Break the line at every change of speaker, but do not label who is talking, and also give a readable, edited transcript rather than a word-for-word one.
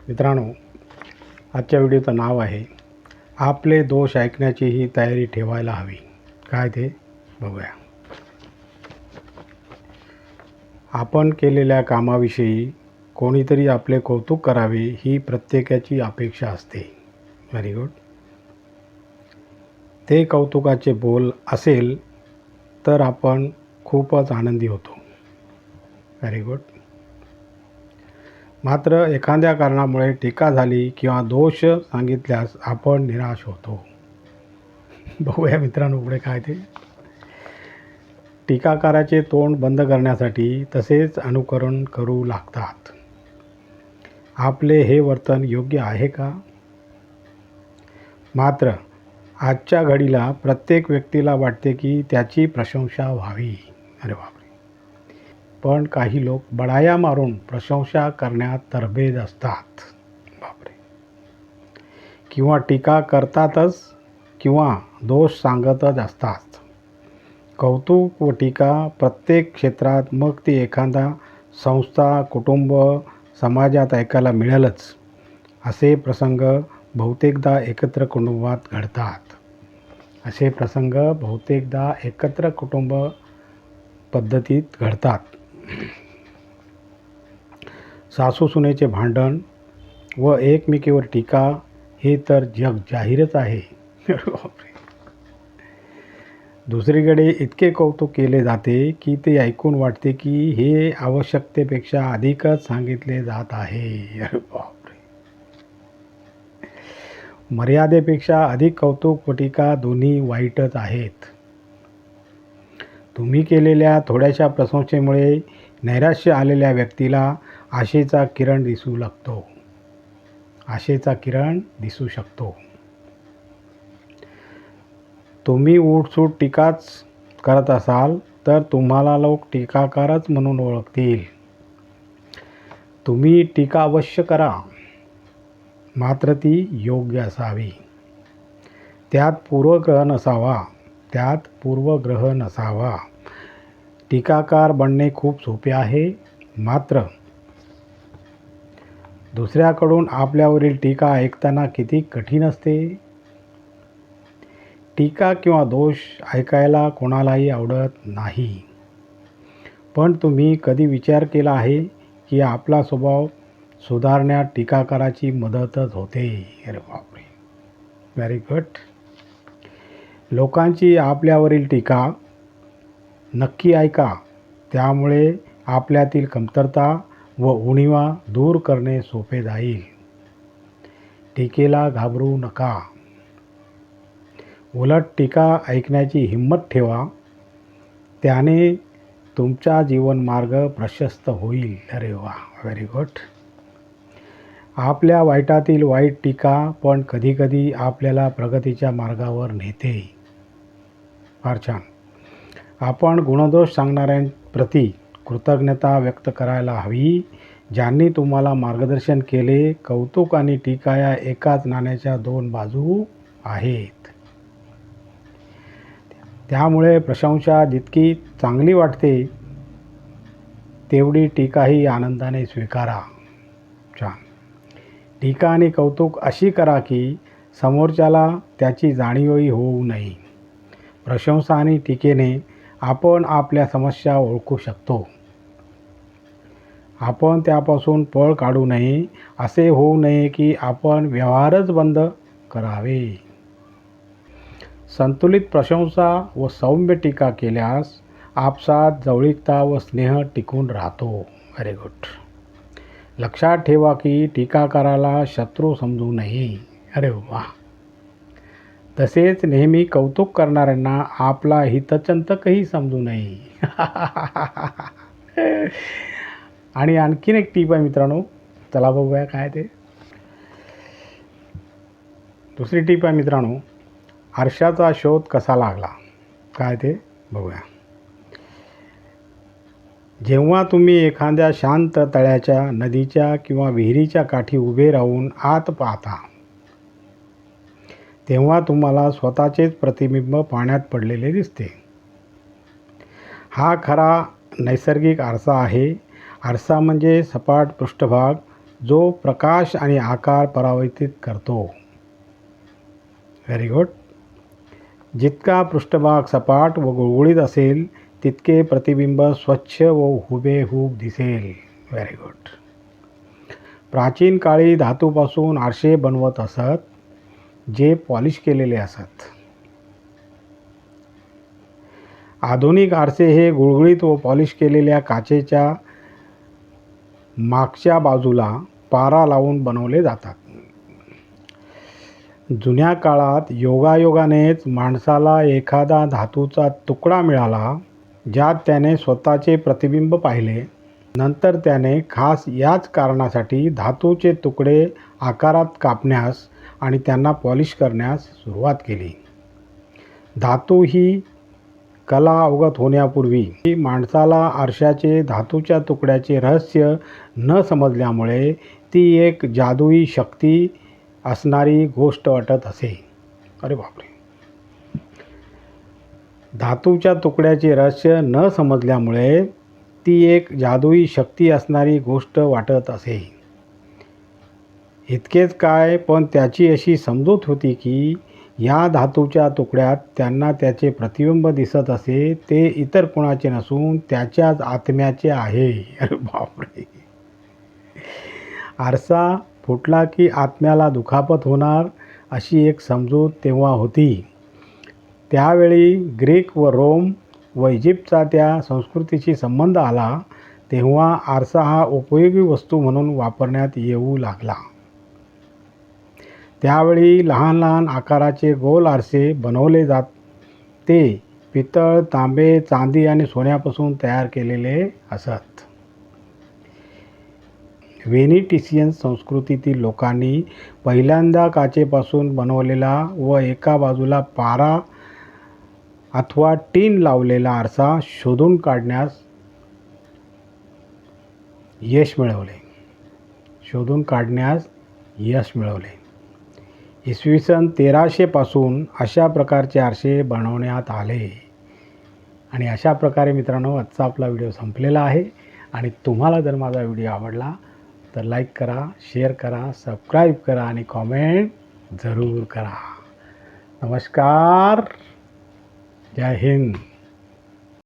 मित्रांनो, आजच्या व्हिडिओचं नाव आहे आपले दोष ऐकण्याची ही तयारी ठेवायला हवी. काय ते बघूया. आपण केलेल्या कामाविषयी कोणीतरी आपले कौतुक करावे ही प्रत्येकाची अपेक्षा असते. Very good. ते कौतुकाचे बोल असेल तर आपण खूपच आनंदी होतो. Very good. मात्र एखाद्या कारणामुळे टीका झाली किंवा दोष सांगितल्यास आपण निराश होतो. बघूया मित्रांनो पुढे काय ते. टीकाकाराचे तोंड बंद करण्यासाठी तसेच अनुकरण करू लागतात. आपले हे वर्तन योग्य आहे का? मात्र आजच्या घडीला प्रत्येक व्यक्तीला वाटते की त्याची प्रशंसा व्हावी. अरे बापरे. पण काही लोक बडाया मारून प्रशंसा करण्यात तरबेज असतात. बापरे. किंवा टीका करतातच किंवा दोष सांगतच असतात. कौतुक व टीका प्रत्येक क्षेत्रात, मग ती एखादा संस्था, कुटुंब, समाजात ऐकायला मिळेलच. असे प्रसंग बहुतेकदा एकत्र कुटुंबात घडतात. एकत्र कुटुंब पद्धतीत घडतात. सासू-सुनेचे भांडण व एकमेकीवर टीका हे तर जग जाहीरच आहे. दुसरीकडे इतके कौतुक केले जाते की ते ऐकून वाटते की हे आवश्यकतेपेक्षा अधिकच सांगितले जात आहे. अरे बापरे. मर्यादेपेक्षा अधिक कौतुक व टीका दोन्ही वाईटच आहेत. तुम्ही केलेल्या थोड्याशा प्रशंसेमुळे नैराश्य आलेल्या व्यक्तीला आशेचा किरण दिसू शकतो. तुम्ही उठसूट टीकाच करत असाल तर तुम्हाला लोक टीकाकारच म्हणून ओळखतील. तुम्ही टीका अवश्य करा, मात्र ती योग्य असावी. त्यात पूर्वग्रह नसावा. टीकाकार बनणे खूप सोपे आहे, मात्र दुसऱ्याकडून आपल्यावरील टीका ऐकताना किती कठीण असते. टीका किंवा दोष ऐकायला कोणालाही आवडत नाही. पण तुम्ही कधी विचार केला आहे की आपला स्वभाव सुधारण्यात टीकाकाराची मदतच होते. अरे बापरे. Very good. लोकांची आपल्यावरील टीका नक्की ऐका. त्यामुळे आपल्यातील कमतरता व उणीवा दूर करणे सोपे जाईल. टीकेला घाबरू नका. उलट टीका ऐकण्याची हिंमत ठेवा. त्याने तुमचा जीवनमार्ग प्रशस्त होईल. अरे वा. Very good. आपल्या वाईटातील वाईट टीका पण कधीकधी आपल्याला प्रगतीच्या मार्गावर नेते. फार छान. आपण गुणदोष सांगणाऱ्यांप्रती कृतज्ञता व्यक्त करायला हवी, ज्यांनी तुम्हाला मार्गदर्शन केले. कौतुक आणि टीका या एकाच नाण्याच्या दोन बाजू आहेत. त्यामुळे प्रशंसा जितकी चांगली वाटते तेवढी टीकाही आनंदाने स्वीकारा. छान. टीका आणि कौतुक अशी करा की समोरच्याला त्याची जाणीवही होऊ नये. प्रशंसा आणि टीकेने आपण आपल्या समस्या ओळखू शकतो. आपण त्यापासून पळ काढू नये. असे होऊ नये की आपण व्यवहारच बंद करावे. संतुलित प्रशंसा व सौम्य टीका केल्यास आपसात जवळीकता व स्नेह टिकून राहतो. Very good. लक्षात ठेवा की टीकाकाराला शत्रू समजू नये. अरे वा. तसेच नेहमी कौतुक करणाऱ्यांना आपला हितचिंतकही समजू नये. आणि आणखीन एक टीप आहे मित्रांनो, चला बघूया काय ते. दुसरी टीप आहे मित्रांनो, आरशाचा शोध कसा लागला. काय ते बघूया. जेव्हा तुम्ही एखाद्या शांत तळ्याच्या, नदीच्या किंवा विहिरीच्या काठी उभे राहून आत पाहता, तेव्हा तुम्हाला स्वतःचेच प्रतिबिंब पाण्यात पडलेले दिसते. हा खरा नैसर्गिक आरसा आहे. आरसा म्हणजे सपाट पृष्ठभाग जो प्रकाश आणि आकार परावर्तित करतो. Very good. जितका पृष्ठभाग सपाट व गुळगुळीत असेल तितके प्रतिबिंब स्वच्छ व हुबेहूब दिसेल. Very good. प्राचीन काळी धातूपासून आरसे बनवत असत जे पॉलिश केलेले असत. आधुनिक आरसे हे गुळगुळीत व पॉलिश केलेल्या काचेच्या मागच्या बाजूला पारा लावून बनवले जातात. जुन्या काळात योगायोगानेच माणसाला एखादा धातूचा तुकडा मिळाला ज्यात त्याने स्वतःचे प्रतिबिंब पाहिले. नंतर त्याने खास याच कारणासाठी धातूचे तुकडे आकारात कापण्यास आणि त्यांना पॉलिश करण्यास सुरुवात केली. धातू ही कला अवगत होण्यापूर्वी माणसाला आरशाचे धातूच्या तुकड्याचे रहस्य न समजल्यामुळे ती एक जादुई शक्ती असणारी गोष्ट वाटत असे. अरे बापरे. धातूच्या तुकड्याचे रहस्य न समजल्यामुळे ती एक जादुई शक्ती असणारी गोष्ट वाटत असे. इतकेच काय, पण त्याची अशी समजूत होती की या धातूच्या तुकड्यात त्यांना त्याचे प्रतिबिंब दिसत असे ते इतर कुणाचे नसून त्याच्याच आत्म्याचे आहे. अरे बापरे. आरसा फुटला की आत्म्याला दुखापत होणार अशी एक समजूत तेव्हा होती. त्यावेळी ग्रीक व रोम व इजिप्तचा त्या संस्कृतीशी संबंध आला तेव्हा आरसा हा उपयोगी वस्तू म्हणून वापरण्यात येऊ लागला. त्यावेळी लहान लहान आकाराचे गोल आरसे बनवले जात. ते पितळ, तांबे, चांदी आणि सोन्यापासून तयार केलेले असत. व्हेनेटिशियन संस्कृतीतील लोकांनी पहिल्यांदा काचेपासून बनवलेला व एका बाजूला पारा अथवा टीन लावलेला आरसा शोधून काढण्यास यश मिळवले. इसवी सन 1300 पासून अशा प्रकारचे आरसे बनवण्यात आले. आणि अशा प्रकारे मित्रांनो आजचा आपला व्हिडिओ संपलेला आहे. आणि तुम्हाला जर माझा व्हिडिओ आवडला तर लाईक करा, शेअर करा, सबस्क्राईब करा आणि कॉमेंट जरूर करा. नमस्कार. जय हिंद.